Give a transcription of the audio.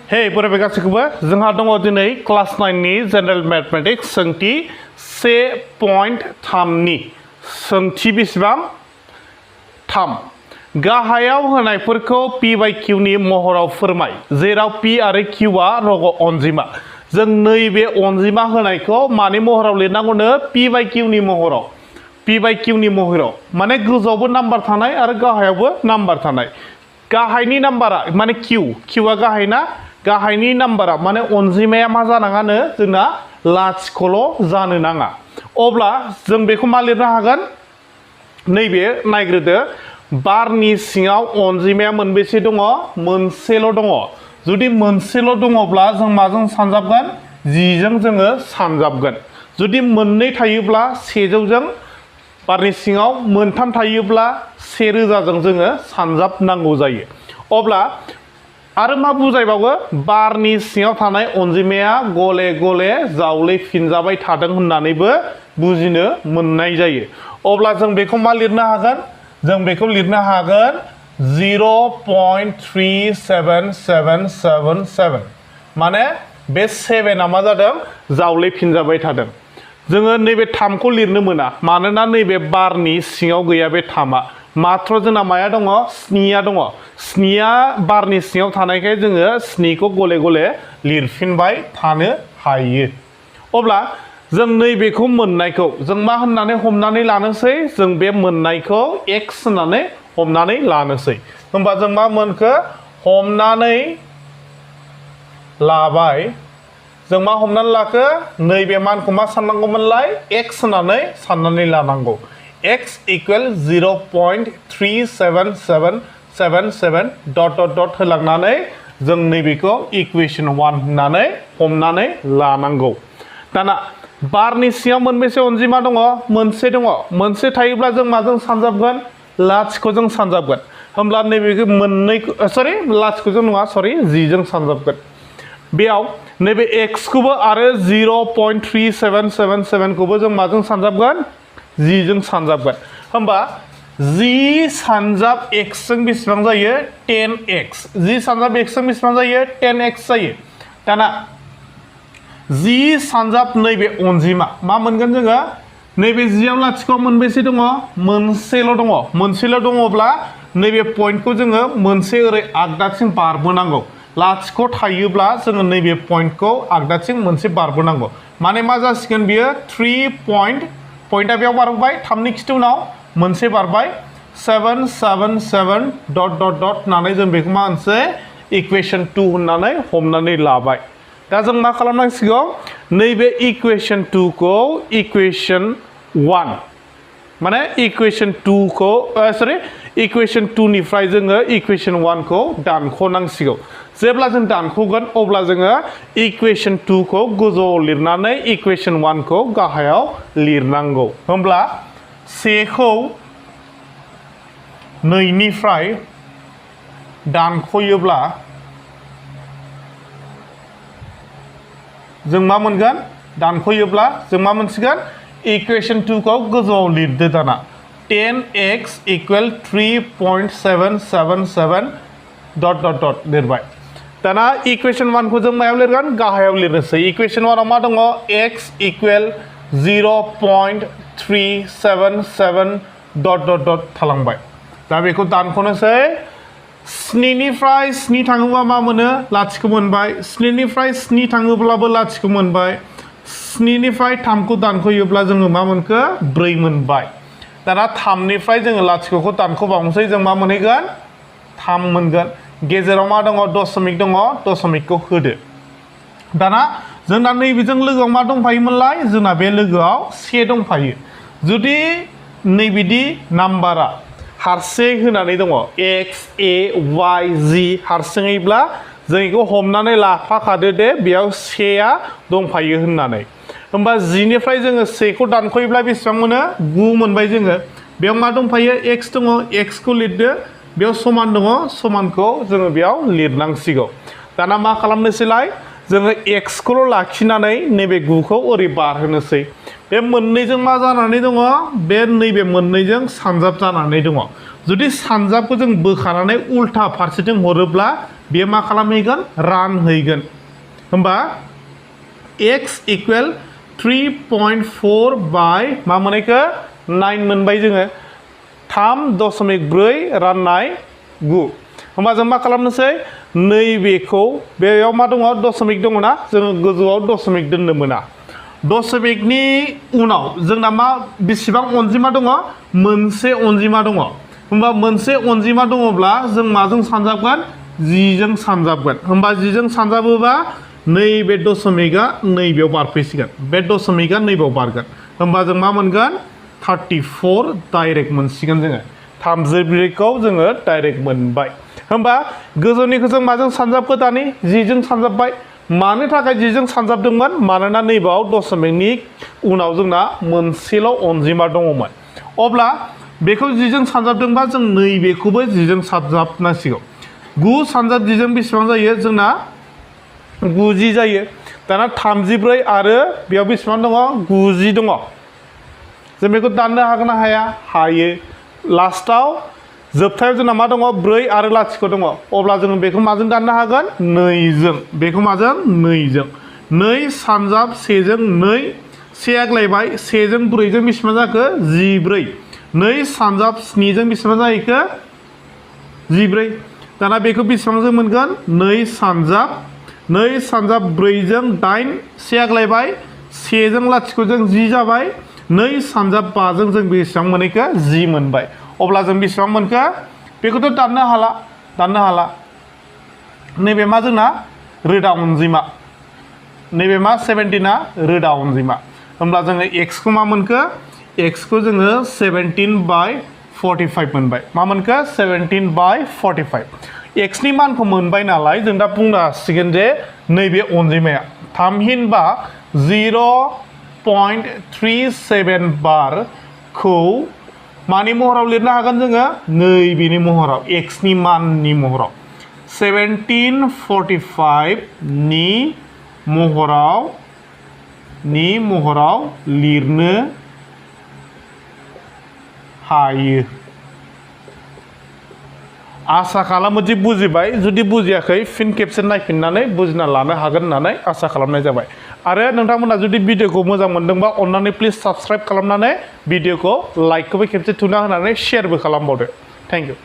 हे बोराय गासैखौबो जोंहा दङ दिनै क्लास 9 नि जनरल मैथमेटिक्स सोंथि 1.3 नि सोंथि बेसेबां 3 गाहायाव होनायफोरखौ p by q नि महराव फोरमाय जेराव p आरो q आ रग' अनजिमा जों नैबे अनजिमा होनायखौ मानि महराव लिरनांगौनो p by q नि महराव p by q नि महराव माने गोजौआवबो नाम्बार थानाय आरो गाहायावबो नाम्बार थानाय गाहायनि नाम्बारा माने q आ गाहायना गाहायनि नाम्बारा माने अनजिमाया मा जानाङानो जोंना लाथिख'ल' जानो नाङा अब्ला जों बेखौ मा लिरनो हागोन नैबे नायग्रोदो बारनि सिङाव अनजिमाया मोनबेसे दङ मोनसेल' दङ जुदि मोनसेल' दङब्ला जों माजों सानजाबगोन 10 जों जोङो सानजाबगोन जुदि मोननै थायोब्ला 100 जों बारनि सिङाव मोनथाम थायोब्ला 1000 जों जोङो सानजाबनांगौ जायो अब्ला आरो मा बुजायबावो बारनि सिङाव थानाय अनजिमाया गले गले जावलेफिनजाबाय थादों होननानैबो बुजिनो मोननाय जायो अब्ला जों बेखौ मा लिरनो हागोन जों बेखौ लिरनो हागोन 0.37777 माने बे 7 आ मा जादों जावलेफिनजाबाय थादों जोङो नैबे 3 खौ लिरनो मोना मानोना नैबे बारनि सिङाव गैया बे 3 आ मात्र जोंना माया दङ 7 आ दङ 7 आ बारनि सिङाव थानायखाय जोङो 7 खौ गले गले लिरफिनबाय थानो हायो अब्ला जों नैबेखौ मोननायखौ जों मा होननानै हमनानै लानोसै जों बे मोननायखौ x होननानै हमनानै लानोसै होमबा जों मा मोनखो हमनानै लाबाय जों मा हमनानै लाखो नैबे मानखौ मा साननांगौमोनलाय x होननानै साननानै लानांगौ x equal 0.37777 dot dot dot होलांनानै जों नैबेखौ इक्वेशन 1 होननानै हमनानै लानांगौ दाना बारनि सिङाव मोनबेसे अनजिमा दङ मोनसे दङ मोनसे थायोब्ला जों माजों सानजाबगोन लाथिख'जों सानजाबगोन होमब्ला नैबेखौ मोननै सरि लाथिख'जों नङा सरि 10 जों सानजाबगोन बेयाव नैबे x खौबो आरो 0.3777 खौबो जों माजों सानजाबगोन 10 जों सानजाबगोन होमबा 10 सानजाब x जों बेसेबां जायो 10x 10 सानजाब x जों बेसेबां जायो 10x जायो दाना 10 सानजाब नैबे अनजिमा मा मोनगोन जोङो नैबे 10 आव लाथिख' मोनबेसे दङ मोनसेल' दङ मोनसेल' दङब्ला नैबे पॉइंटखौ जोङो मोनसे ओरै आगदाथिं बारबोनांगौ लाथिख' थायोब्ला जोङो नैबे पॉइंटखौ आगदाथिं मोनसे बारबोनांगौ माने मा जासिगोन बियो 3 पॉइंटआ बेयाव बारबाय 3 नि खिथि उनाव मोनसे बारबाय 777 डट डट डट होननानै जों बेखौ मा होनसै इक्वेशन 2 होननानै हमनानै लाबाय दा जों मा खालामनांसिगौ नैबे इक्वेशन 2 खौ इक्वेशन 1 माने इक्वेशन 2 खौ सरि इक्वेशन 2 निफ्राय जोङो इक्वेशन 1 खौ दानख'नांसिगौ जेब्ला जों दानख'गोन अब्ला जोङो इक्वेशन 2 खौ गोजौआव लिरनानै इक्वेशन 1 खौ गाहायाव लिरनांगौ होमब्ला 1 खौ 2 निफ्राय दानख'योब्ला जों मा मोनगोन दानख'योब्ला जों मा मोनसिगोन इक्वेशन 2 खौ गोजौआव लिरदो दाना 10x equal 3.777 dot dot dot लिरबाय दाना इक्वेशन 1 खौ जों मायाव लिरगोन गाहायाव लिरनोसै इक्वेशन 1 आव मा दङ x equal 0.377 dot dot dot थालांबाय दा बेखौ दानख'नोसै 7 निफ्राय 7 थाङोबा मा मोनो लाथिख' मोनबाय 7 निफ्राय 7 थाङोब्लाबो लाथिख' मोनबाय 7 निफ्राय 3 खौ दानख'योब्ला जोङो मा मोनखो 4 मोनबाय दाना 3 निफ्राय जोङो लाथिख'खौ दानख'बावनोसै जों मा मोनहैगोन 3 मोनगोन गेजेराव मा दङ दशमिक दङ दशमिकखौ होदो दाना जोंना नैबेजों लोगोआव मा दंफायोमोनलाय जोंना बे लोगोआव 1 दंफायो जुदि नैबिदि नाम्बारा हारसिङै होनानै दङ x a y z हारसिङैब्ला जों बेखौ हमनानै लाफाखादो दे बेयाव 1 आ दंफायो होननानै होमबा 10 निफ्राय जोङो 1 खौ दानख'योब्ला बेसेबां मोनो 9 मोनबाय जोङो बेयाव मा दंफायो x दङ x खौ लिरदो बेयाव समान दङ समानखौ जोङो बेयाव लिरनांसिगौ दाना मा खालामनोसैलाय जोङो x खौल' लाखिनानै नैबे 9 खौ ओरै बारहोनोसै बे मोननैजों मा जानानै दङ बे नैबे मोननैजों सानजाब जानानै दङ जुदि सानजाबखौ जों बोखानानै उल्था फारसेथिं हरोब्ला बेयो मा खालामहैगोन रानहैगोन होमबा x इक्वेल 3.4 बाय मा मोनैखो 9 मोनबाय जोङो 3.4 राननाय 9 होमबा जों मा खालामनोसै नैबेखौ बेयाव मा दङ दशमिक दङ ना जोङो गोजौआव दशमिक दोननो मोना दशमिकनि उनाव जोंना मा बेसेबां अनजिमा दङ मोनसे अनजिमा दङ होमबा मोनसे अनजिमा दङब्ला जों माजों सानजाबगोन 10 जों सानजाबगोन होमबा 10 जों सानजाबोबा नैबे दशमिकआ नैबेयाव बारफैसिगोन बे दशमिकआ नैबेयाव बारगोन होमबा जों मा मोनगोन 34 डाइरेक्ट मोनसिगोन जोङो 34खौ जोङो डाइरेक्ट मोनबाय होमबा गोजौनिखौ जों माजों सानजाबखो दानि 10 जों सानजाबबाय मानो थाखाय 10 जों सानजाबदोंमोन मानोना नैबेयाव दशमिकनि उनाव जोंना मोनसेल' अनजिमा दङमोन अब्ला बेखौ 10 जों सानजाबदोंबा जों नैबेखौबो 10 जों सानजाबनांसिगौ 9 सानजाब 10 जों बेसेबां जायो जोंना 90 जायो दाना 34 आरो बेयाव बेसेबां दङ 90 दङ जों बेखौ दाननो हागोन ना हाया हायो लास्टआव जोबथायाव जोंना मा दङ 4 आरो लाथिख' दङ अब्ला जों बेखौ माजों दाननो हागोन 2 जों बेखौ माजों 2 जों 2 सानजाब 1 जों 2 1 आग्लायबाय 1 जों 4 जों बेसेबां जाखो 14 2 सानजाब 7 जों बेसेबां जाहैखो 14 दाना बेखौ बेसेबां जों मोनगोन 2 सानजाब 4 जों 8 1 आग्लायबाय 1 जों लाथिख' जों 10 जाबाय 2 सानजाब 5 जों बेसेबां मोनहैखो 10 मोनबाय अब्ला जों बेसेबां मोनखो बेखौथ' दाननो हाला नैबे मा जोंना रोदा अनजिमा नैबे मा 17आ रोदा अनजिमा होमब्ला जोङो x खौ मा मोनखो x खौ जोङो 17/45 मोनबाय मा मोनखो 17/45 x नि मानखौ मोनबाय नालाय जों दा बुंनो हासिगोन जे नैबे अनजिमाया थामहिनबा 0.37 बारखौ मानि महराव लिरनो हागोन जोङो नैबेनि महराव x नि माननि महराव 1745 नि महराव लिरनो हायो आसा खालामो दि बुजिबाय जुदि बुजियाखै फिन खेबसे नायफिननानै बुजिना लानो हागोन होननानै आसा खालामनाय जाबाय आरो नोंथांमोना जुदि भिडिअखौ मोजां मोनदोंबा अन्नानै प्लिज साबस्क्राइब खालामनानै भिडिअखौ लाइकखौबो खेबसे थुना होनानै शेयारबो खालामबावदो थेंक इउ